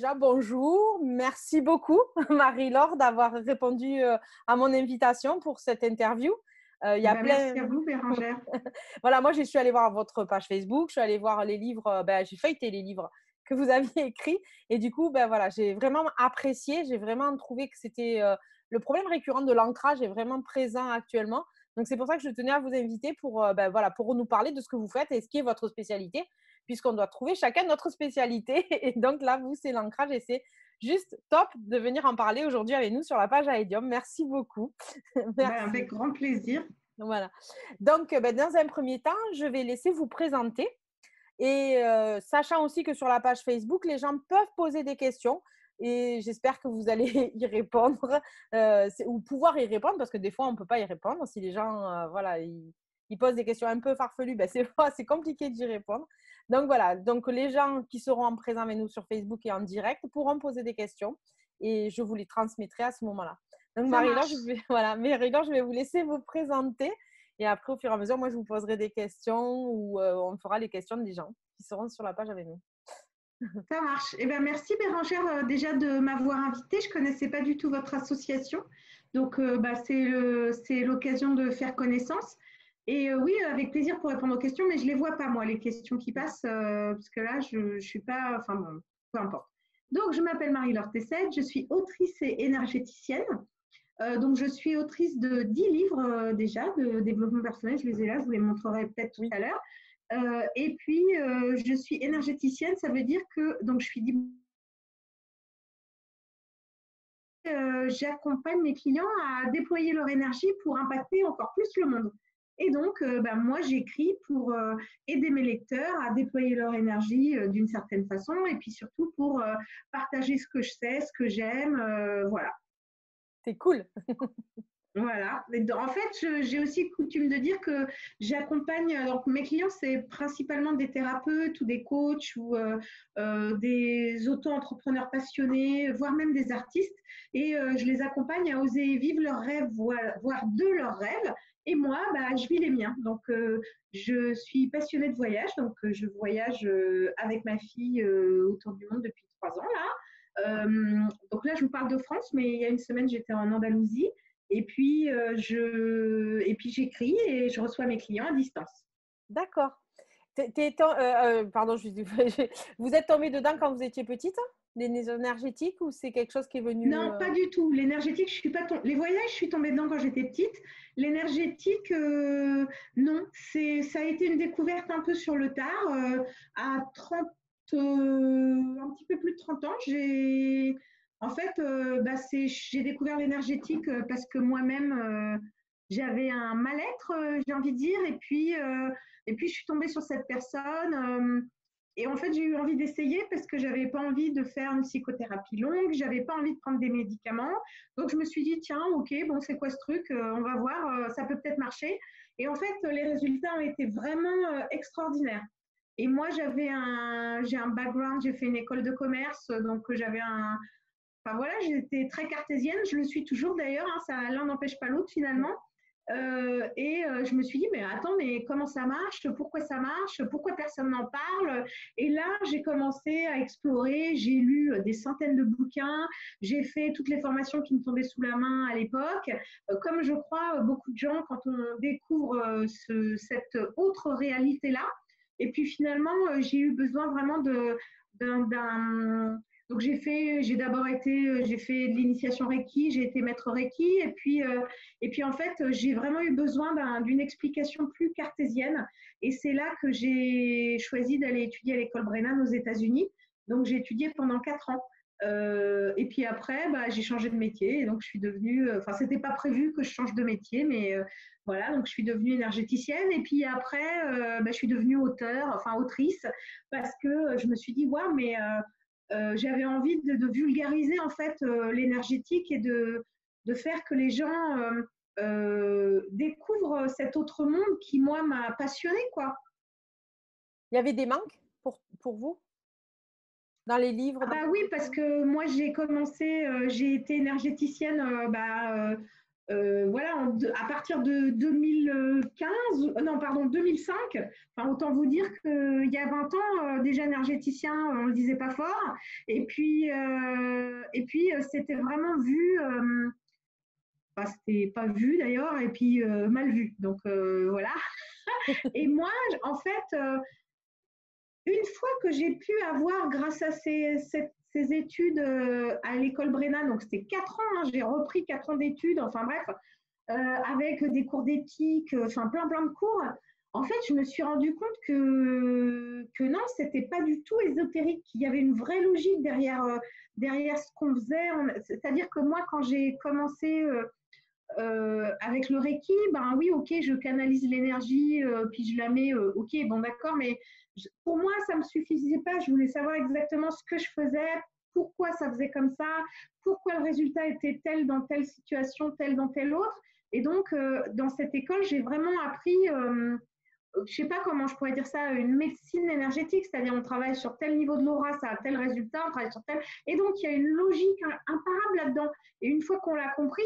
déjà, bonjour. Merci beaucoup, Marie-Laure, d'avoir répondu à mon invitation pour cette interview. Il y Eh a ben, plein. merci à vous, Bérangère. Voilà, moi, je suis allée voir votre page Facebook, je suis allée voir les livres, j'ai feuilleté les livres que vous aviez écrits. Et du coup, voilà, j'ai vraiment apprécié, j'ai vraiment trouvé que c'était le problème récurrent de l'ancrage est vraiment présent actuellement. Donc, c'est pour ça que je tenais à vous inviter pour, voilà, pour nous parler de ce que vous faites et ce qui est votre spécialité, puisqu'on doit trouver chacun notre spécialité. Et donc là, vous, c'est l'ancrage et c'est juste top de venir en parler aujourd'hui avec nous sur la page Aedium. Merci beaucoup. Ben, avec Merci. grand plaisir. Voilà. Donc, dans un premier temps, je vais laisser vous présenter et sachant aussi que sur la page Facebook, les gens peuvent poser des questions et j'espère que vous allez y répondre ou pouvoir y répondre parce que des fois, on ne peut pas y répondre. Si les gens voilà, ils posent des questions un peu farfelues, c'est compliqué d'y répondre. Donc, voilà. Donc, les gens qui seront présents avec nous sur Facebook et en direct pourront poser des questions et je vous les transmettrai à ce moment-là. Donc, Ça Marie-Laure, marche. voilà, Marie-Laure, je vais vous laisser vous présenter. Et après, au fur et à mesure, moi, je vous poserai des questions ou on fera les questions des gens qui seront sur la page avec nous. Ça marche. Eh ben, merci, Bérangère, déjà de m'avoir invitée. Je ne connaissais pas du tout votre association. Donc, c'est l'occasion de faire connaissance. Et oui, avec plaisir pour répondre aux questions, mais je ne les vois pas, moi, les questions qui passent, parce que là, je ne suis pas. Enfin, bon, peu importe. Donc, je m'appelle Marie-Laure Tessette, je suis autrice et énergéticienne. Donc, je suis autrice de 10 livres déjà de développement personnel. Je les ai là, je vous les montrerai peut-être tout Oui, à l'heure. Et puis, je suis énergéticienne, ça veut dire que donc, j'accompagne mes clients à déployer leur énergie pour impacter encore plus le monde. Et donc, moi, j'écris pour aider mes lecteurs à déployer leur énergie d'une certaine façon et puis surtout pour partager ce que je sais, ce que j'aime. Voilà. c'est cool. Voilà. En fait, j'ai aussi coutume de dire que j'accompagne, donc mes clients, c'est principalement des thérapeutes ou des coachs ou des auto-entrepreneurs passionnés, voire même des artistes. Et je les accompagne à oser vivre leurs rêves, voire de leurs rêves. Et moi, je vis les miens. Donc, je suis passionnée de voyage. Donc, je voyage avec ma fille autour du monde depuis 3 ans là. Donc là, je vous parle de France, mais il y a une semaine, j'étais en Andalousie. Et puis, j'écris et je reçois mes clients à distance. D'accord. Pardon, vous êtes tombée dedans quand vous étiez petite, les énergétiques, ou c'est quelque chose qui est venu Non, pas du tout. L'énergétique, je suis pas Les voyages, je suis tombée dedans quand j'étais petite. L'énergétique, non. Ça a été une découverte un peu sur le tard. À 30, un petit peu plus de 30 ans, en fait, j'ai découvert l'énergétique parce que moi-même, j'avais un mal-être, j'ai envie de dire. Et puis, je suis tombée sur cette personne. Et en fait, j'ai eu envie d'essayer parce que j'avais pas envie de faire une psychothérapie longue, j'avais pas envie de prendre des médicaments. Donc, je me suis dit, tiens, ok, bon, c'est quoi ce truc? On va voir, ça peut peut-être marcher. Et en fait, les résultats ont été vraiment extraordinaires. Et moi, j'ai un background, j'ai fait une école de commerce, donc enfin voilà, j'étais très cartésienne, je le suis toujours d'ailleurs, hein, l'un n'empêche pas l'autre finalement. Je me suis dit, mais attends, mais comment ça marche? Pourquoi ça marche? Pourquoi personne n'en parle? Et là, j'ai commencé à explorer. J'ai lu des centaines de bouquins. J'ai fait toutes les formations qui me tombaient sous la main à l'époque. Comme je crois beaucoup de gens, quand on découvre cette autre réalité-là. Et puis finalement, j'ai eu besoin vraiment d'un donc j'ai fait de l'initiation Reiki, j'ai été maître Reiki, et puis en fait j'ai vraiment eu besoin d'une explication plus cartésienne, et c'est là que j'ai choisi d'aller étudier à l'école Brennan aux États-Unis. Donc j'ai étudié pendant 4 ans. Et puis après, j'ai changé de métier, et donc je suis devenue, enfin c'était pas prévu que je change de métier, mais voilà, donc je suis devenue énergéticienne, et puis après, je suis devenue autrice, parce que je me suis dit, waouh, mais j'avais envie de vulgariser en fait l'énergétique et de faire que les gens découvrent cet autre monde qui, moi, m'a passionnée, quoi. Il y avait des manques pour vous dans les livres, Ah dans bah les oui, parce bouquins? que moi, j'ai été énergéticienne voilà, à partir de 2015, non, pardon, 2005, enfin, autant vous dire qu'il y a 20 ans, déjà énergéticien, on ne le disait pas fort. Et puis c'était vraiment vu, c'était pas vu d'ailleurs, et puis mal vu. Donc voilà. Et moi, en fait, une fois que j'ai pu avoir, grâce à ces études à l'école Brennan, donc c'était 4 ans, hein, j'ai repris 4 ans d'études, enfin bref, avec des cours d'éthique, enfin plein de cours. En fait, je me suis rendu compte que non, c'était pas du tout ésotérique. Il y avait une vraie logique derrière ce qu'on faisait. C'est-à-dire que moi, quand j'ai commencé avec le Reiki, ben oui, ok, je canalise l'énergie, puis je la mets, ok, bon d'accord, mais pour moi, ça ne me suffisait pas. Je voulais savoir exactement ce que je faisais, pourquoi ça faisait comme ça, pourquoi le résultat était tel dans telle situation, tel dans telle autre. Et donc, dans cette école, j'ai vraiment appris, je ne sais pas comment je pourrais dire ça, une médecine énergétique, c'est-à-dire on travaille sur tel niveau de l'aura, ça a tel résultat, on travaille sur tel. Et donc, il y a une logique imparable là-dedans. Et une fois qu'on l'a compris,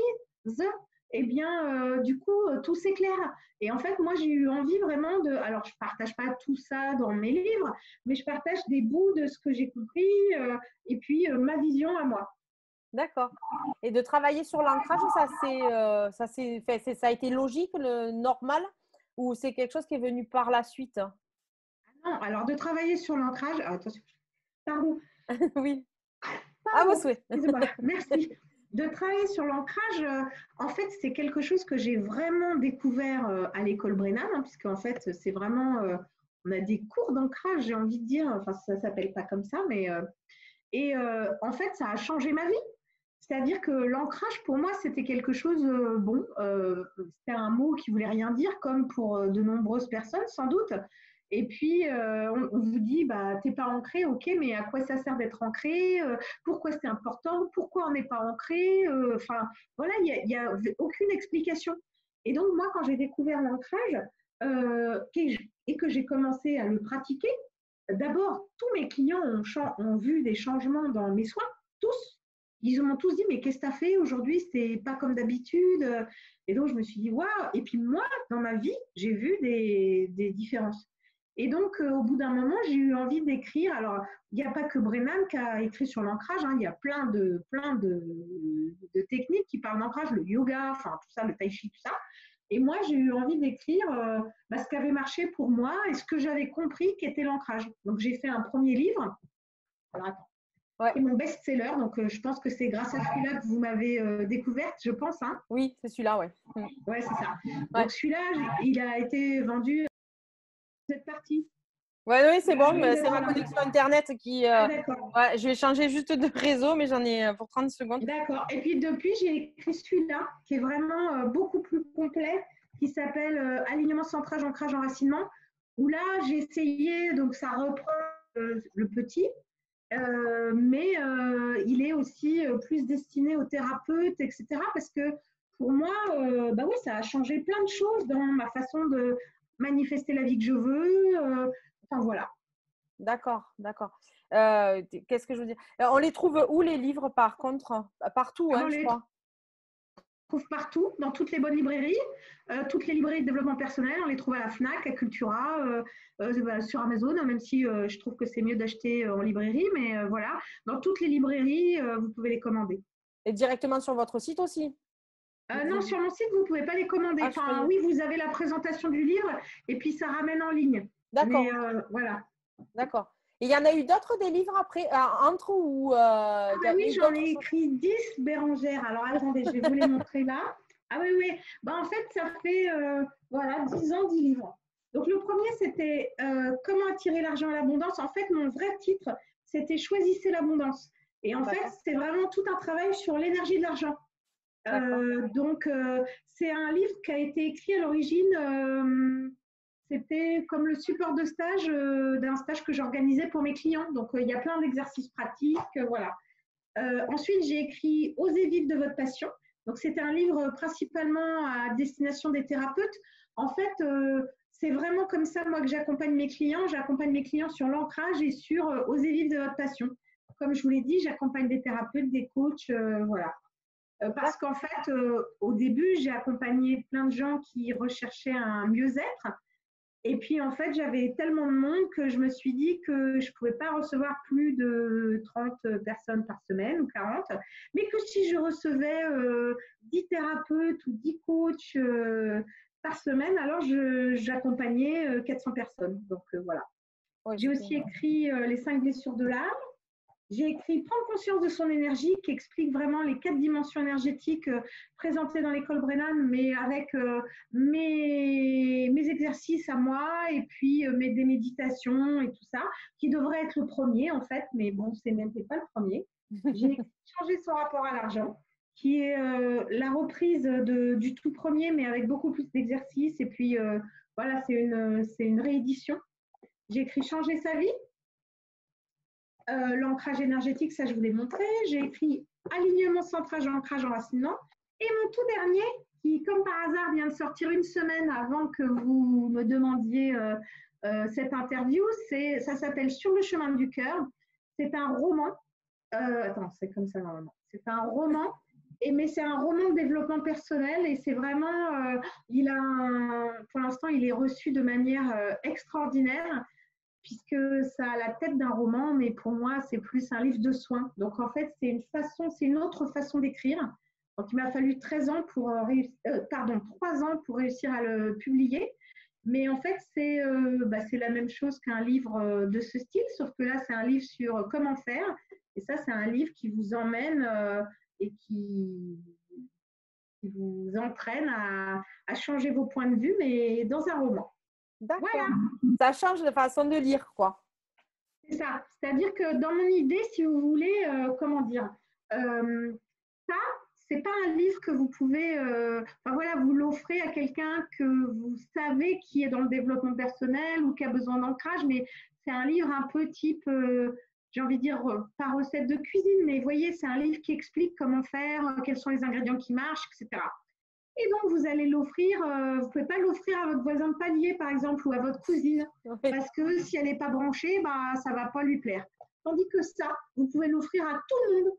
eh bien, du coup, tout s'éclaire. Et en fait, moi, j'ai eu envie vraiment de… Alors, je ne partage pas tout ça dans mes livres, mais je partage des bouts de ce que j'ai compris et puis ma vision à moi. D'accord. Et de travailler sur l'ancrage, ça a été logique, normal, ou c'est quelque chose qui est venu par la suite? Non, alors de travailler sur l'ancrage… attention, pardon. Oui. À vos Pardon, souhaits. excusez-moi, merci. De travailler sur l'ancrage, en fait, c'est quelque chose que j'ai vraiment découvert à l'école Brennan, hein, puisque en fait, c'est vraiment, on a des cours d'ancrage, j'ai envie de dire, enfin, ça ne s'appelle pas comme ça, mais en fait, ça a changé ma vie. C'est-à-dire que l'ancrage, pour moi, c'était quelque chose, c'était un mot qui voulait rien dire, comme pour de nombreuses personnes, sans doute. Et puis, on vous dit, bah, t'es pas ancré, ok, mais à quoi ça sert d'être ancré? Pourquoi c'est important? Pourquoi on n'est pas ancré? Enfin, voilà, il y a aucune explication. Et donc, moi, quand j'ai découvert l'ancrage et que j'ai commencé à le pratiquer, d'abord, tous mes clients ont vu des changements dans mes soins, tous. Ils m'ont tous dit, mais qu'est-ce que tu as fait aujourd'hui? C'était pas comme d'habitude. Et donc, je me suis dit, waouh! Et puis, moi, dans ma vie, j'ai vu des différences. Et donc, au bout d'un moment, j'ai eu envie d'écrire. Alors, il n'y a pas que Brennan qui a écrit sur l'ancrage, hein, il y a plein de techniques qui parlent d'ancrage, le yoga, enfin, tout ça, le tai chi, tout ça. Et moi, j'ai eu envie d'écrire ce qui avait marché pour moi et ce que j'avais compris qu'était l'ancrage. Donc, j'ai fait un premier livre. Alors, attends. Ouais. C'est mon best-seller, donc je pense que c'est grâce à celui-là que vous m'avez découverte, je pense. Hein. Oui, c'est celui-là, ouais. Ouais, c'est ça. Ouais. Donc celui-là, il a été vendu cette partie. Ouais, oui, c'est bon, mais c'est ma connexion Internet qui… d'accord. Ouais, je vais changer juste de réseau, mais j'en ai pour 30 secondes. D'accord. Et puis depuis, j'ai écrit celui-là, qui est vraiment beaucoup plus complet, qui s'appelle Alignement, centrage, ancrage, enracinement, où là, j'ai essayé, donc ça reprend le petit, mais il est aussi plus destiné aux thérapeutes, etc. Parce que pour moi, bah oui, ça a changé plein de choses dans ma façon de manifester la vie que je veux. Enfin voilà. D'accord, d'accord. Qu'est-ce que je veux dire? On les trouve où les livres par contre? Partout, hein, On je les crois. trouve partout, dans toutes les bonnes librairies, toutes les librairies de développement personnel, on les trouve à la FNAC, à Cultura, sur Amazon, même si je trouve que c'est mieux d'acheter en librairie, mais voilà, dans toutes les librairies, vous pouvez les commander. Et directement sur votre site aussi? Non, sur mon site, vous ne pouvez pas les commander. Ah, je Enfin, croyais. oui, vous avez la présentation du livre et puis ça ramène en ligne. D'accord, Mais voilà. d'accord. Et il y en a eu d'autres des livres après, entre ou Ah il y bah a oui, eu j'en d'autres ai choses? écrit 10 Bérangère. Alors attendez, je vais vous les montrer là. Ah oui, oui. Bah, en fait, ça fait voilà, 10 ans, 10 livres. Donc le premier, c'était Comment attirer l'argent à l'abondance. En fait, mon vrai titre, c'était Choisissez l'abondance. Et en fait, c'est vraiment tout un travail sur l'énergie de l'argent. Donc, c'est un livre qui a été écrit à l'origine. C'était comme le support de stage d'un stage que j'organisais pour mes clients. Donc, il y a plein d'exercices pratiques. Voilà. Ensuite, j'ai écrit Osez vivre de votre passion. Donc, c'était un livre principalement à destination des thérapeutes. En fait, c'est vraiment comme ça, moi, que j'accompagne mes clients. J'accompagne mes clients sur l'ancrage et sur Osez vivre de votre passion. Comme je vous l'ai dit, j'accompagne des thérapeutes, des coachs, voilà. Parce qu'en fait, au début, j'ai accompagné plein de gens qui recherchaient un mieux-être. Et puis, en fait, j'avais tellement de monde que je me suis dit que je ne pouvais pas recevoir plus de 30 personnes par semaine ou 40, mais que si je recevais 10 thérapeutes ou 10 coachs par semaine, alors j'accompagnais 400 personnes. Donc, voilà. Ouais, J'ai aussi écrit Les 5 blessures de l'âme. J'ai écrit Prendre conscience de son énergie, qui explique vraiment les 4 dimensions énergétiques présentées dans l'école Brennan, mais avec mes exercices à moi et puis des méditations et tout ça, qui devrait être le premier en fait, mais bon, c'est même pas le premier. J'ai changé son rapport à l'argent, qui est la reprise du tout premier, mais avec beaucoup plus d'exercices. Et puis voilà, c'est une réédition. J'ai écrit Changer sa vie. L'ancrage énergétique, ça je vous l'ai montré. J'ai écrit alignement, centrage, ancrage, enracinement. Et mon tout dernier, qui comme par hasard vient de sortir une semaine avant que vous me demandiez cette interview, ça s'appelle Sur le chemin du cœur. C'est un roman. Attends, c'est comme ça normalement. C'est un roman, mais c'est un roman de développement personnel et c'est vraiment, pour l'instant, il est reçu de manière extraordinaire, puisque ça a la tête d'un roman, mais pour moi, c'est plus un livre de soins. Donc, en fait, c'est une autre façon d'écrire. Donc, il m'a fallu 3 ans pour réussir à le publier. Mais en fait, c'est la même chose qu'un livre de ce style, sauf que là, c'est un livre sur comment faire. Et ça, c'est un livre qui vous emmène et qui vous entraîne à changer vos points de vue, mais dans un roman. D'accord. Voilà. Ça change de façon de lire, quoi. C'est ça. C'est-à-dire que dans mon idée, si vous voulez, ça, c'est pas un livre que vous pouvez, vous l'offrez à quelqu'un que vous savez qui est dans le développement personnel ou qui a besoin d'ancrage, mais c'est un livre un peu type, j'ai envie de dire, pas recette de cuisine, mais vous voyez, c'est un livre qui explique comment faire, quels sont les ingrédients qui marchent, etc. Et donc, vous allez l'offrir, vous ne pouvez pas l'offrir à votre voisin de palier, par exemple, ou à votre cousine, parce que si elle n'est pas branchée, ça ne va pas lui plaire. Tandis que ça, vous pouvez l'offrir à tout le monde.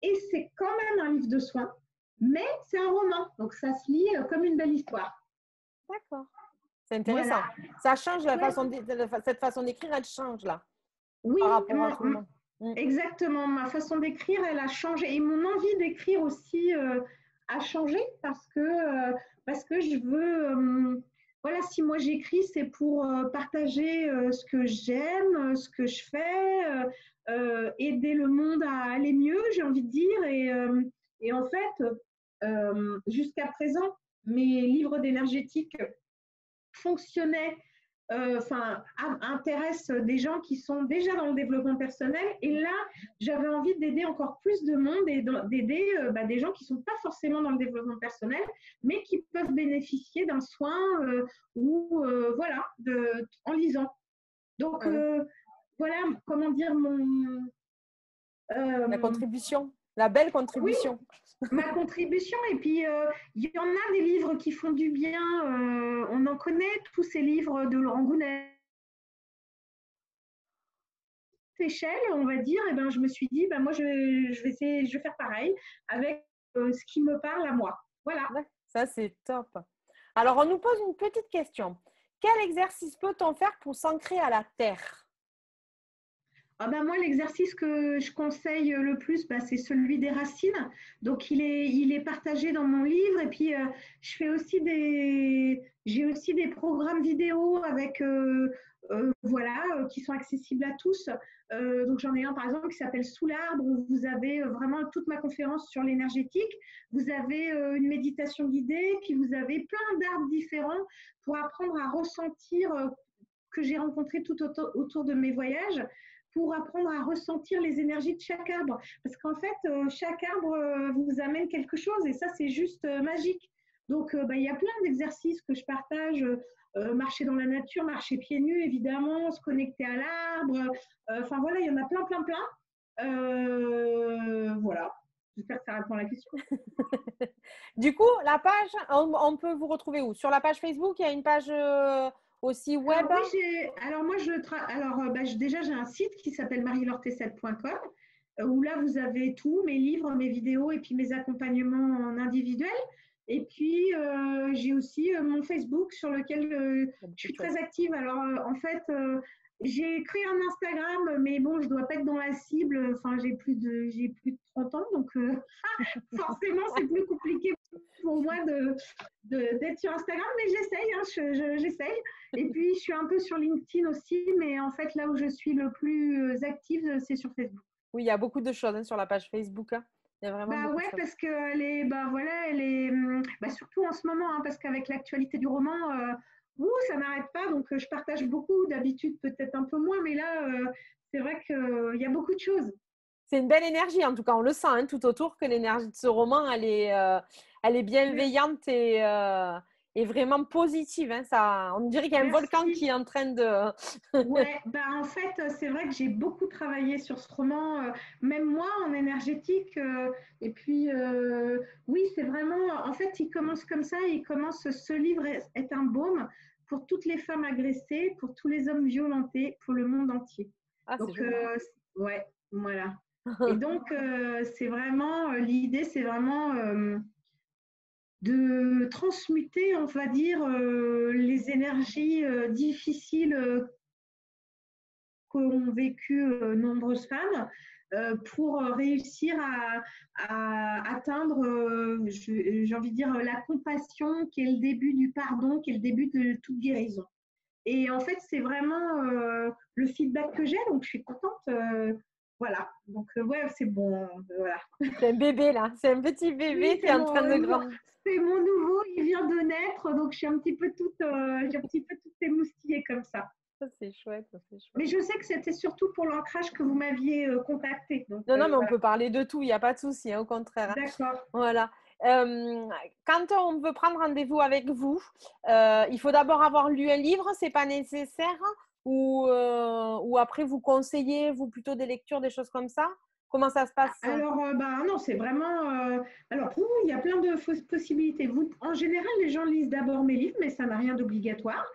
Et c'est quand même un livre de soins, mais c'est un roman. Donc, ça se lit comme une belle histoire. D'accord. C'est intéressant. Voilà. Ça change cette façon d'écrire, elle change là. Oui, par rapport à tout le monde. Exactement. Ma façon d'écrire, elle a changé. Et mon envie d'écrire aussi a changé parce que je veux, si moi j'écris, c'est pour partager ce que j'aime, ce que je fais, aider le monde à aller mieux, j'ai envie de dire. Et en fait, jusqu'à présent, mes livres d'énergétique fonctionnaient, intéressent des gens qui sont déjà dans le développement personnel. Et là, j'avais envie d'aider encore plus de monde et d'aider des gens qui ne sont pas forcément dans le développement personnel, mais qui peuvent bénéficier d'un soin en lisant. Donc, voilà, comment dire, la contribution, la belle contribution. Oui, ma contribution. Et puis, il y en a des livres qui font du bien. On en connaît tous ces livres de Laurent Gounel. Échelle, on va dire, et je me suis dit, moi, je vais faire pareil avec ce qui me parle à moi. Voilà. Ça, c'est top. Alors, on nous pose une petite question. Quel exercice peut-on faire pour s'ancrer à la terre ? Moi, l'exercice que je conseille le plus, c'est celui des racines. Donc, il est partagé dans mon livre. Et puis, j'ai aussi des programmes vidéo avec, qui sont accessibles à tous. Donc, j'en ai un, par exemple, qui s'appelle Sous l'arbre, où vous avez vraiment toute ma conférence sur l'énergétique. Vous avez une méditation guidée, puis vous avez plein d'arbres différents pour apprendre à ressentir que j'ai rencontré tout autour de mes voyages, pour apprendre à ressentir les énergies de chaque arbre. Parce qu'en fait, chaque arbre vous amène quelque chose et ça, c'est juste magique. Donc, il y a plein d'exercices que je partage. Marcher dans la nature, marcher pieds nus, évidemment, se connecter à l'arbre. Il y en a plein. Voilà. J'espère que ça répond à la question. Du coup, la page, on peut vous retrouver où ? Sur la page Facebook, il y a une page aussi web. Déjà, j'ai un site qui s'appelle marielortessette.com. où là, vous avez tout, mes livres, mes vidéos et puis mes accompagnements en individuel. Et puis, j'ai aussi mon Facebook sur lequel je suis très active. Alors, en fait, j'ai créé un Instagram, mais bon, je dois pas être dans la cible. Enfin, j'ai plus de 30 ans, donc forcément, c'est plus compliqué pour moi d'être sur Instagram, mais j'essaye, hein, j'essaye. Et puis, je suis un peu sur LinkedIn aussi, mais en fait, là où je suis le plus active, c'est sur Facebook. Oui, il y a beaucoup de choses sur la page Facebook, hein. Il y a vraiment Bah beaucoup de ouais, choses. parce qu'elle est, bah voilà, elle est, bah surtout en ce moment, hein, parce qu'avec l'actualité du roman, ça n'arrête pas. Donc, je partage beaucoup, d'habitude peut-être un peu moins, mais là, c'est vrai qu'il y a beaucoup de choses. C'est une belle énergie, en tout cas, on le sent, hein, tout autour, que l'énergie de ce roman, elle est bienveillante et vraiment positive, hein. Ça, on dirait qu'il y a un volcan Merci. qui est en train de… Ouais, bah en fait, c'est vrai que j'ai beaucoup travaillé sur ce roman, même moi en énergétique. Et puis, oui, c'est vraiment, en fait, il commence comme ça. Il commence, ce livre est un baume pour toutes les femmes agressées, pour tous les hommes violentés, pour le monde entier. Ah, c'est Donc, joli. ouais, voilà. Et donc, c'est vraiment, l'idée, c'est vraiment de transmuter, on va dire, les énergies difficiles qu'ont vécu nombreuses femmes pour réussir à atteindre, j'ai envie de dire, la compassion qui est le début du pardon, qui est le début de toute guérison. Et en fait, c'est vraiment le feedback que j'ai, donc je suis contente. Voilà, donc ouais, c'est bon. Voilà. C'est un bébé, là. C'est un petit Oui, bébé qui est en train de grandir. c'est mon nouveau, il vient de naître, donc je suis un petit peu j'ai un petit peu toute émoustillée comme ça. Ça, c'est chouette, ça, c'est chouette. Mais je sais que c'était surtout pour l'ancrage que vous m'aviez contacté. Donc, Non, non, mais on voilà. peut parler de tout, il n'y a pas de souci, hein, au contraire, hein. D'accord. Voilà. Quand on veut prendre rendez-vous avec vous, il faut d'abord avoir lu un livre, c'est pas nécessaire, ou après vous conseillez, vous plutôt des lectures, des choses comme ça? Comment ça se passe? Alors, bah, non, c'est vraiment. Alors, pour vous, il y a plein de fausses possibilités. Vous, en général, les gens lisent d'abord mes livres, mais ça n'a rien d'obligatoire.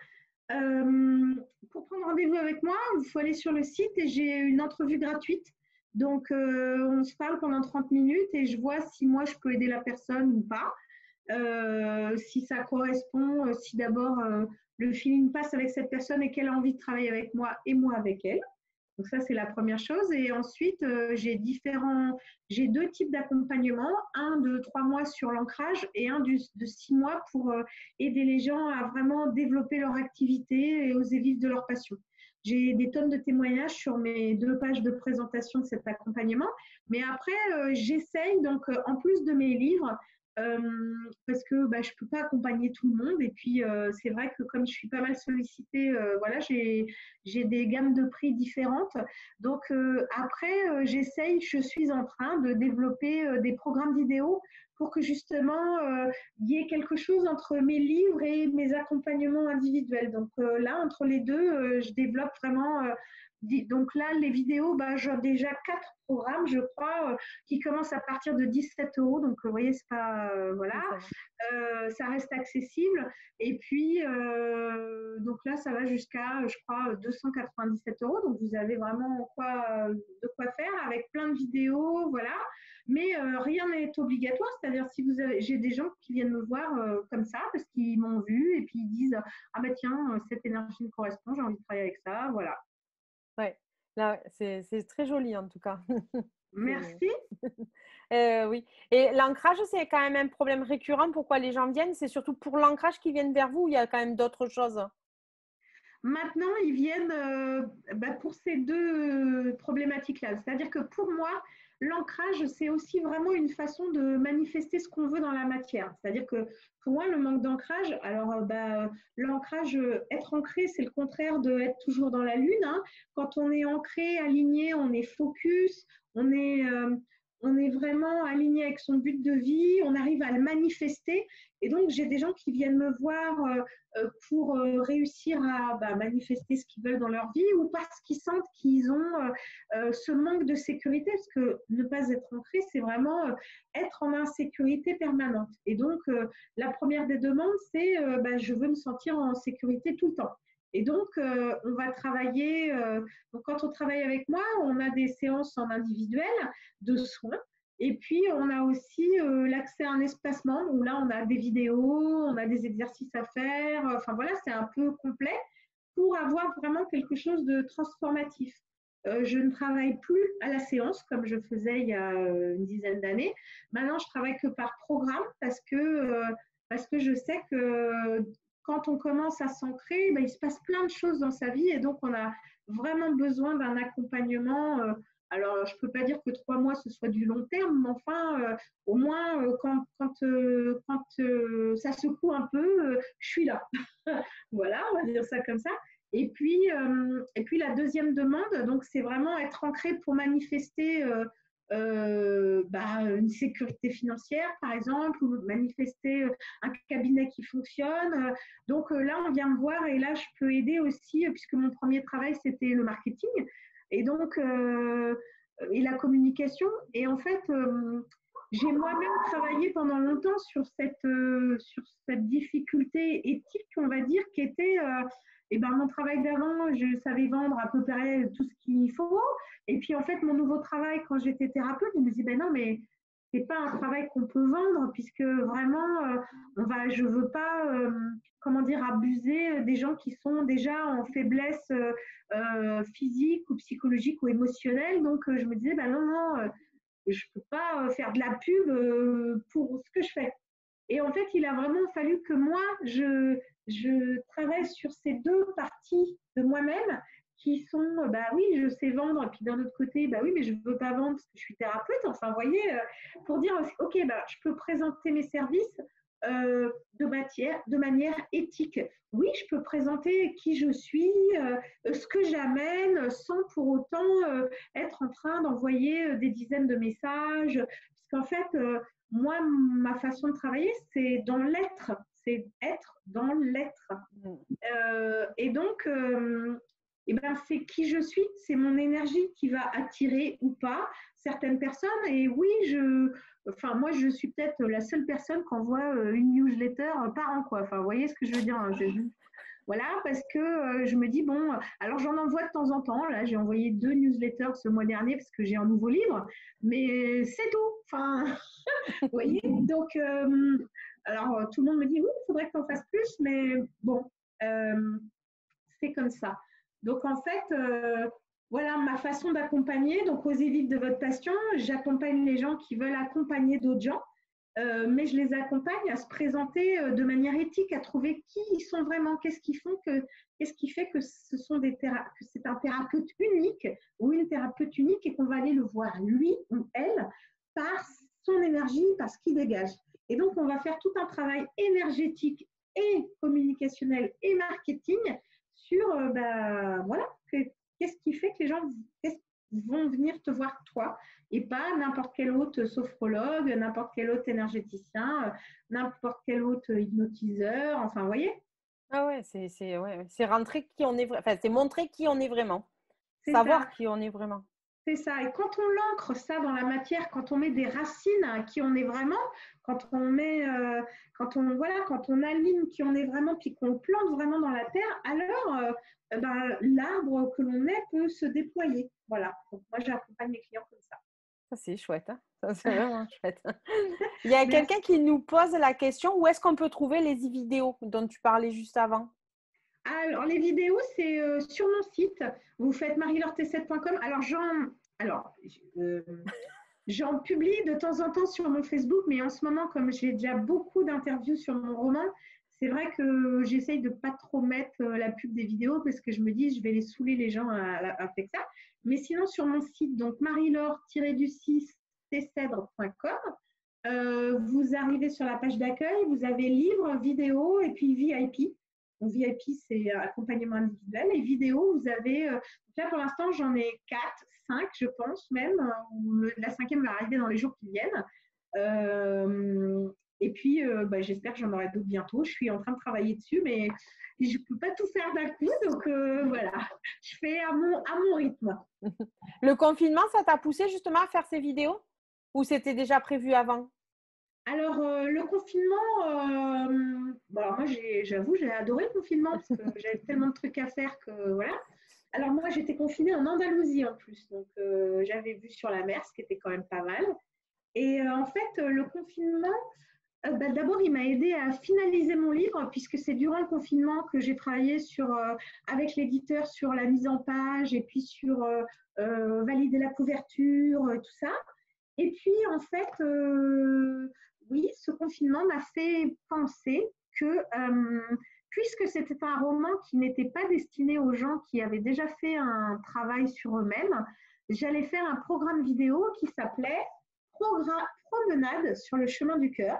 Euh, pour prendre rendez-vous avec moi, il faut aller sur le site et j'ai une entrevue gratuite. Donc, on se parle pendant 30 minutes et je vois si moi, je peux aider la personne ou pas. Si ça correspond, si d'abord le feeling passe avec cette personne et qu'elle a envie de travailler avec moi et moi avec elle. Donc ça, c'est la première chose. Et ensuite, j'ai deux types d'accompagnement, un de 3 mois sur l'ancrage et un de 6 mois pour aider les gens à vraiment développer leur activité et oser vivre de leur passion. J'ai des tonnes de témoignages sur mes 2 pages de présentation de cet accompagnement. Mais après, j'essaye, donc, en plus de mes livres, parce que bah, je ne peux pas accompagner tout le monde. Et puis, c'est vrai que comme je suis pas mal sollicitée, voilà, j'ai des gammes de prix différentes. Donc, après, je suis en train de développer des programmes vidéo pour que justement, il y ait quelque chose entre mes livres et mes accompagnements individuels. Donc, là, entre les deux, je développe vraiment. Donc là, les vidéos, bah, j'ai déjà 4 programmes, je crois, qui commencent à partir de 17 €. Donc, vous voyez, c'est pas, voilà, ça reste accessible. Et puis, donc là, ça va jusqu'à, je crois, 297 €. Donc, vous avez vraiment de quoi faire avec plein de vidéos, voilà. Mais rien n'est obligatoire. C'est-à-dire, si vous avez, j'ai des gens qui viennent me voir comme ça parce qu'ils m'ont vu et puis ils disent, ah ben tiens, cette énergie me correspond, j'ai envie de travailler avec ça, voilà. Ouais, là, c'est très joli en tout cas. C'est… Merci. Oui. Et l'ancrage, c'est quand même un problème récurrent. Pourquoi les gens viennent? C'est surtout pour l'ancrage qu'ils viennent vers vous ou il y a quand même d'autres choses? Maintenant, ils viennent bah, pour ces deux problématiques-là. C'est-à-dire que pour moi, l'ancrage, c'est aussi vraiment une façon de manifester ce qu'on veut dans la matière. C'est-à-dire que pour moi, le manque d'ancrage, alors bah, l'ancrage, être ancré, c'est le contraire de être toujours dans la lune, hein. Quand on est ancré, aligné, on est focus, on est vraiment aligné avec son but de vie, on arrive à le manifester. Et donc, j'ai des gens qui viennent me voir pour réussir à bah, manifester ce qu'ils veulent dans leur vie ou parce qu'ils sentent qu'ils ont ce manque de sécurité, parce que ne pas être ancré, c'est vraiment être en insécurité permanente. Et donc, la première des demandes, c'est bah, je veux me sentir en sécurité tout le temps. Et donc, on va travailler, donc quand on travaille avec moi, on a des séances en individuel de soins. Et puis, on a aussi l'accès à un espacement où là, on a des vidéos, on a des exercices à faire. Enfin, voilà, c'est un peu complet pour avoir vraiment quelque chose de transformatif. Je ne travaille plus à la séance comme je faisais il y a une dizaine d'années. Maintenant, je travaille que par programme parce que je sais que quand on commence à s'ancrer, ben, il se passe plein de choses dans sa vie et donc on a vraiment besoin d'un accompagnement. Alors, je ne peux pas dire que 3 mois, ce soit du long terme, mais enfin, au moins, quand ça secoue un peu, je suis là. Voilà, on va dire ça comme ça. Et puis la deuxième demande, donc c'est vraiment être ancré pour manifester une sécurité financière, par exemple, ou manifester un cabinet qui fonctionne. Donc là, on vient me voir et là, je peux aider aussi, puisque mon premier travail, c'était le marketing et donc et la communication. Et en fait, j'ai moi-même travaillé pendant longtemps sur cette difficulté éthique, on va dire, qui était mon travail d'avant, je savais vendre à peu près tout ce qu'il faut. Et puis, en fait, mon nouveau travail, quand j'étais thérapeute, je me disais, ben non, mais c'est pas un travail qu'on peut vendre, puisque vraiment, je veux pas, comment dire, abuser des gens qui sont déjà en faiblesse physique ou psychologique ou émotionnelle. Donc, je me disais, ben non, non, je peux pas faire de la pub pour ce que je fais. Et en fait, il a vraiment fallu que moi, je travaille sur ces deux parties de moi-même qui sont, bah oui, je sais vendre, et puis d'un autre côté, bah oui, mais je ne veux pas vendre parce que je suis thérapeute. Enfin, vous voyez, pour dire, ok, bah, je peux présenter mes services de manière éthique. Oui, je peux présenter qui je suis, ce que j'amène, sans pour autant être en train d'envoyer des dizaines de messages. Parce qu'en fait, moi, ma façon de travailler, c'est dans l'être, c'est être dans l'être. Et donc, c'est qui je suis, c'est mon énergie qui va attirer ou pas certaines personnes. Et oui, moi, je suis peut-être la seule personne qui envoie une newsletter par an, quoi. Enfin, vous voyez ce que je veux dire, hein, voilà, parce que je me dis, bon, alors j'en envoie de temps en temps. Là, j'ai envoyé 2 newsletters ce mois dernier parce que j'ai un nouveau livre, mais c'est tout. Enfin, vous voyez, donc, alors tout le monde me dit, oui, il faudrait que tu en fasses plus, mais bon, c'est comme ça. Donc, en fait, voilà ma façon d'accompagner. Donc, Osez vivre de votre passion, j'accompagne les gens qui veulent accompagner d'autres gens. Mais je les accompagne à se présenter de manière éthique, à trouver qui ils sont vraiment, qu'est-ce qui fait que que c'est un thérapeute unique ou une thérapeute unique et qu'on va aller le voir, lui ou elle, par son énergie, par ce qu'il dégage. Et donc, on va faire tout un travail énergétique et communicationnel et marketing sur, voilà, qu'est-ce qui fait que les gens vont venir te voir toi et pas n'importe quel autre sophrologue, n'importe quel autre énergéticien, n'importe quel autre hypnotiseur, enfin, vous voyez? Ah ouais, c'est rentrer qui on est, enfin, c'est montrer qui on est vraiment, savoir qui on est vraiment. C'est ça. Et quand on l'ancre ça dans la matière, quand on met des racines à qui on est vraiment, quand on aligne qui on est vraiment, puis qu'on plante vraiment dans la terre, alors l'arbre que l'on est peut se déployer. Voilà. Donc moi j'accompagne mes clients comme ça. Ça c'est chouette, hein, ça c'est vraiment chouette. Il y a quelqu'un qui nous pose la question, où est-ce qu'on peut trouver les vidéos dont tu parlais juste avant? Alors, les vidéos, c'est sur mon site. Vous faites marielortessette.com. J'en publie de temps en temps sur mon Facebook, mais en ce moment, comme j'ai déjà beaucoup d'interviews sur mon roman, c'est vrai que j'essaye de ne pas trop mettre la pub des vidéos parce que je me dis, je vais les saouler les gens avec ça. Mais sinon, sur mon site, donc marie-laure-du-6 tcèdre.com, vous arrivez sur la page d'accueil, vous avez livres, vidéos et puis VIP. Donc, VIP, c'est accompagnement individuel. Et vidéo, vous avez, là pour l'instant, j'en ai 4, 5, je pense même. La 5e va arriver dans les jours qui viennent. Et puis, j'espère que j'en aurai d'autres bientôt. Je suis en train de travailler dessus, mais je ne peux pas tout faire d'un coup. Donc, voilà, je fais à mon rythme. Le confinement, ça t'a poussé justement à faire ces vidéos? Ou c'était déjà prévu avant? Alors, le confinement, moi, moi, j'avoue, j'ai adoré le confinement parce que j'avais tellement de trucs à faire que voilà. Alors moi, j'étais confinée en Andalousie en plus, donc j'avais vu sur la mer, ce qui était quand même pas mal. Et en fait, le confinement, d'abord, il m'a aidé à finaliser mon livre, puisque c'est durant le confinement que j'ai travaillé avec l'éditeur sur la mise en page et puis sur valider la couverture, tout ça. Et puis, en fait, oui, ce confinement m'a fait penser que, puisque c'était un roman qui n'était pas destiné aux gens qui avaient déjà fait un travail sur eux-mêmes, j'allais faire un programme vidéo qui s'appelait Promenade sur le chemin du cœur.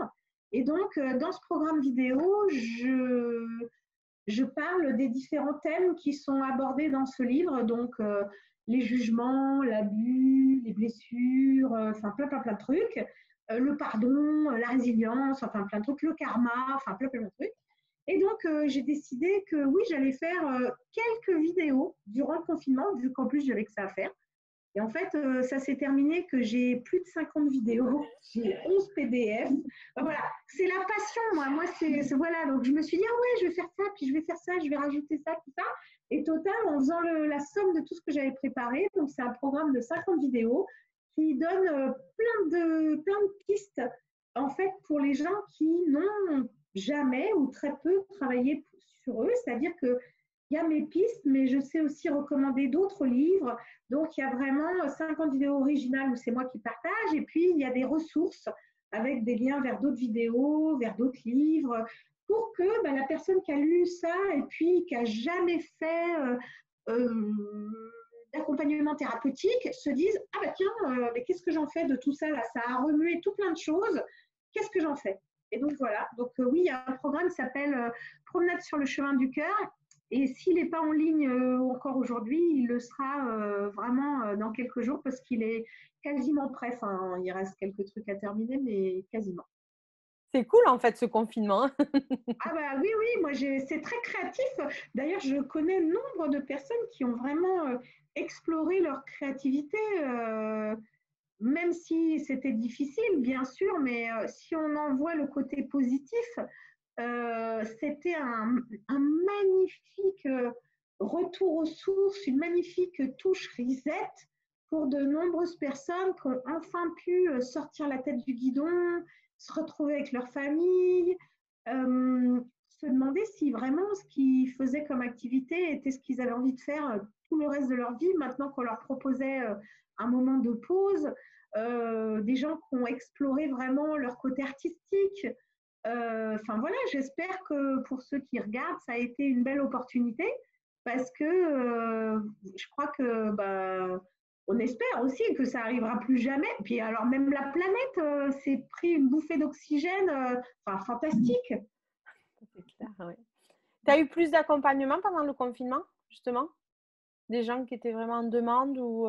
Et donc, dans ce programme vidéo, je parle des différents thèmes qui sont abordés dans ce livre, donc les jugements, l'abus, les blessures, enfin plein de trucs, le pardon, la résilience, enfin plein de trucs, le karma, enfin plein de trucs. Et donc, j'ai décidé que oui, j'allais faire quelques vidéos durant le confinement, vu qu'en plus, j'avais que ça à faire. Et en fait, ça s'est terminé que j'ai plus de 50 vidéos, j'ai 11 PDF. Voilà, c'est la passion, moi. Voilà. Donc, je me suis dit, ah ouais, je vais faire ça, puis je vais faire ça, je vais rajouter ça, tout ça. Et total, en faisant la somme de tout ce que j'avais préparé, donc c'est un programme de 50 vidéos qui donne plein de pistes, en fait, pour les gens qui n'ont jamais ou très peu travaillé sur eux. C'est-à-dire que il y a mes pistes, mais je sais aussi recommander d'autres livres. Donc, il y a vraiment 50 vidéos originales où c'est moi qui partage. Et puis, il y a des ressources avec des liens vers d'autres vidéos, vers d'autres livres, pour que la personne qui a lu ça et puis qui n'a jamais fait d'accompagnement thérapeutique se dise « Ah bah tiens, mais qu'est-ce que j'en fais de tout ça là? Ça a remué tout plein de choses. Qu'est-ce que j'en fais ?» Et donc, voilà. Donc, oui, il y a un programme qui s'appelle Promenade sur le chemin du cœur. Et s'il n'est pas en ligne encore aujourd'hui, il le sera vraiment dans quelques jours parce qu'il est quasiment prêt. Enfin, il reste quelques trucs à terminer, mais quasiment. C'est cool en fait ce confinement. Ah bah oui, oui, moi c'est très créatif. D'ailleurs, je connais nombre de personnes qui ont vraiment exploré leur créativité, même si c'était difficile, bien sûr, mais si on en voit le côté positif, c'était un magnifique retour aux sources, une magnifique touche reset pour de nombreuses personnes qui ont enfin pu sortir la tête du guidon, se retrouver avec leur famille, se demander si vraiment ce qu'ils faisaient comme activité était ce qu'ils avaient envie de faire tout le reste de leur vie, maintenant qu'on leur proposait un moment de pause, des gens qui ont exploré vraiment leur côté artistique. Enfin voilà, j'espère que pour ceux qui regardent, ça a été une belle opportunité parce que je crois que on espère aussi que ça arrivera plus jamais. Puis alors même la planète s'est pris une bouffée d'oxygène, enfin fantastique. C'est clair, oui. Tu as eu plus d'accompagnement pendant le confinement, justement? Des gens qui étaient vraiment en demande ou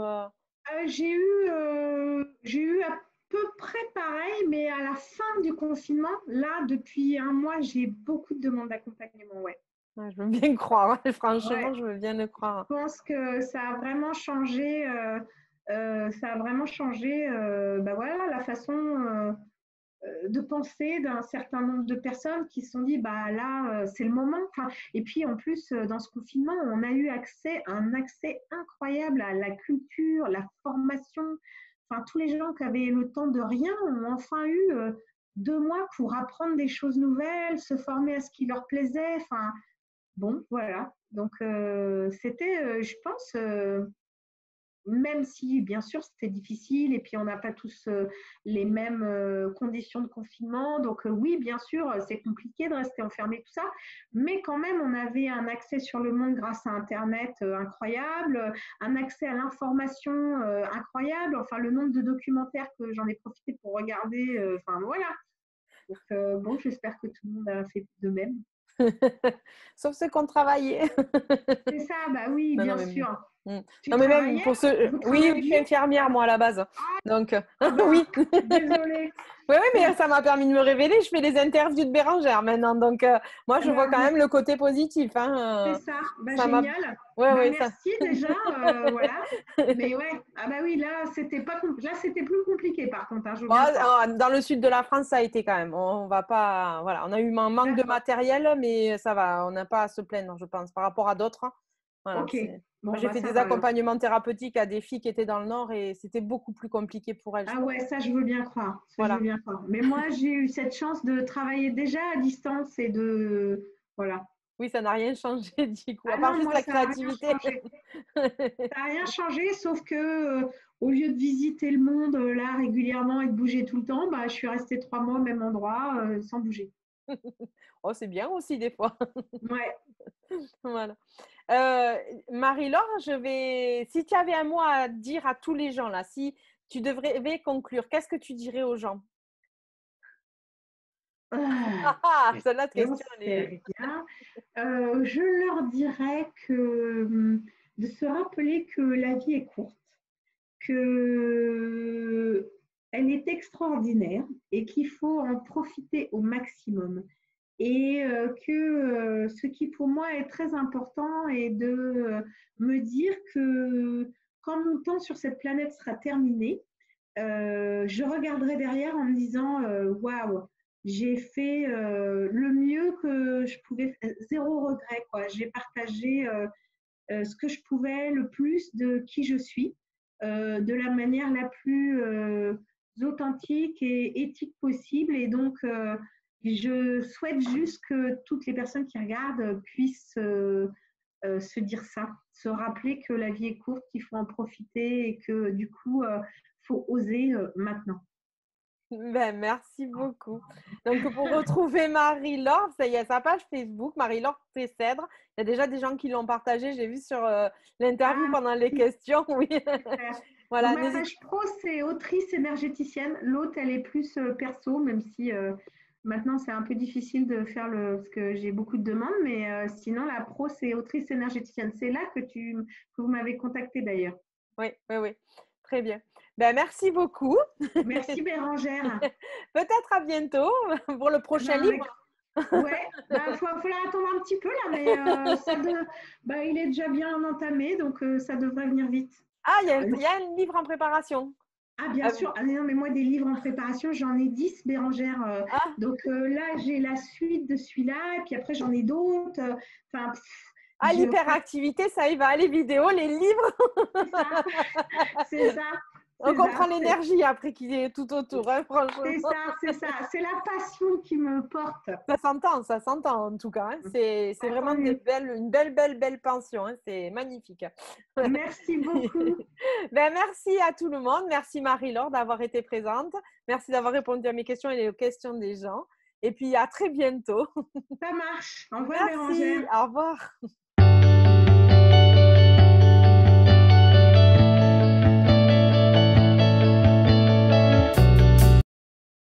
J'ai eu à peu près pareil, mais à la fin du confinement, là, depuis un mois, j'ai beaucoup de demandes d'accompagnement, ouais. Ouais, je veux bien le croire. Franchement, Ouais. je veux bien le croire. Je pense que ça a vraiment changé, voilà, la façon de penser d'un certain nombre de personnes qui se sont dit bah là c'est le moment. Enfin, et puis en plus dans ce confinement on a eu un accès incroyable à la culture, la formation. Enfin, tous les gens qui avaient le temps de rien ont enfin eu 2 mois pour apprendre des choses nouvelles, se former à ce qui leur plaisait. Enfin bon, voilà. Donc c'était je pense même si, bien sûr, c'était difficile et puis on n'a pas tous les mêmes conditions de confinement. Donc, oui, bien sûr, c'est compliqué de rester enfermé, tout ça. Mais quand même, on avait un accès sur le monde grâce à Internet incroyable, un accès à l'information incroyable. Enfin, le nombre de documentaires que j'en ai profité pour regarder. Enfin, voilà. Donc, bon, j'espère que tout le monde a fait de même. Sauf ceux qui ont travaillé. C'est ça, bah oui, Non, bien non, mais sûr. Mmh. Tu Non, mais même travaillais? pour ce Vous oui, oui, je suis travailliez? infirmière moi à la base. Donc Ah oui. bah, désolée. Oui, oui, mais ça m'a permis de me révéler. Je fais des interviews de Bérangère maintenant. Donc moi, Eh je vois ben, quand même le côté positif, c'est hein. ça. Bah, Ça m'a génial. ouais, Bah, ouais, ça merci déjà. Voilà. Mais ouais. Ah bah oui, là, là, c'était plus compliqué par contre, hein, je veux bien croire. dans le sud de la France, ça a été quand même. On va pas voilà, on a eu un manque de D'accord. matériel, mais ça va, on n'a pas à se plaindre, je pense, par rapport à d'autres. Voilà, Ok. c'est moi, Bon, j'ai bah fait ça des va alors. accompagnements thérapeutiques à des filles qui étaient dans le nord et c'était beaucoup plus compliqué pour elles, je Ah trouve. ouais, ça, je veux bien croire. Ça, je veux Voilà. bien croire. Mais moi, j'ai eu cette chance de travailler déjà à distance et de. Voilà. Oui, ça n'a rien changé du coup, à Ah part non, juste moi, la ça n'a rien créativité. changé. Ça n'a rien changé, sauf que au lieu de visiter le monde là régulièrement et de bouger tout le temps, bah, je suis restée 3 mois au même endroit sans bouger. Oh, c'est bien aussi des fois. Ouais. Voilà. Heu, Marie-Laure, si tu avais un mot à dire à tous les gens là, si tu devrais conclure, qu'est-ce que tu dirais aux gens? Ah, Ah ah! Celle-là de j'en question, elle est sais rien. Je leur dirais de se rappeler que la vie est courte, que elle est extraordinaire et qu'il faut en profiter au maximum. Et que ce qui pour moi est très important est de me dire que quand mon temps sur cette planète sera terminé, je regarderai derrière en me disant waouh, j'ai fait le mieux que je pouvais faire, zéro regret quoi. J'ai partagé ce que je pouvais, le plus de qui je suis, de la manière la plus authentique et éthique possible. Et donc, je souhaite juste que toutes les personnes qui regardent puissent se dire ça, se rappeler que la vie est courte, qu'il faut en profiter et que du coup, faut oser maintenant. ben, merci beaucoup. Donc pour retrouver Marie-Laure, ça y est, sa page Facebook, Marie-Laure Tessèdre. Il y a déjà des gens qui l'ont partagé, j'ai vu sur, l'interview Ah, pendant les merci, questions, oui. super. Donc Voilà, ma n'hésite page pro, c'est autrice énergéticienne. L'autre, elle est plus perso, même si maintenant c'est un peu difficile de faire parce que j'ai beaucoup de demandes, mais sinon la pro, c'est autrice énergéticienne. C'est là que vous m'avez contacté d'ailleurs. oui, oui, oui, très bien. Ben, merci beaucoup. Merci Bérangère. Peut-être à bientôt pour le Eh ben, prochain livre. ouais, bah, falloir attendre un petit peu là, mais bah, il est déjà bien entamé, donc ça devrait venir vite. Ah, il y a un livre en préparation. Ah, bien Ah, sûr. Ah, mais non, mais moi, des livres en préparation, j'en ai 10 Bérangère. ah, Donc là, j'ai la suite de celui-là, et puis après, j'en ai d'autres. Enfin, l'hyperactivité, ça y va, les vidéos, les livres. c'est ça. C'est ça. On C'est comprend ça. l'énergie après qu'il est tout autour, hein, franchement. C'est ça. C'est ça. C'est la passion qui me porte. Ça s'entend en tout cas, hein. C'est Bah, vraiment tant mieux. une belle pension, hein. C'est magnifique. Merci beaucoup. Ben, merci à tout le monde. Merci Marie-Laure d'avoir été présente. Merci d'avoir répondu à mes questions et aux questions des gens. Et puis à très bientôt. Ça marche. Au revoir, Merci. Bérangère. Au revoir.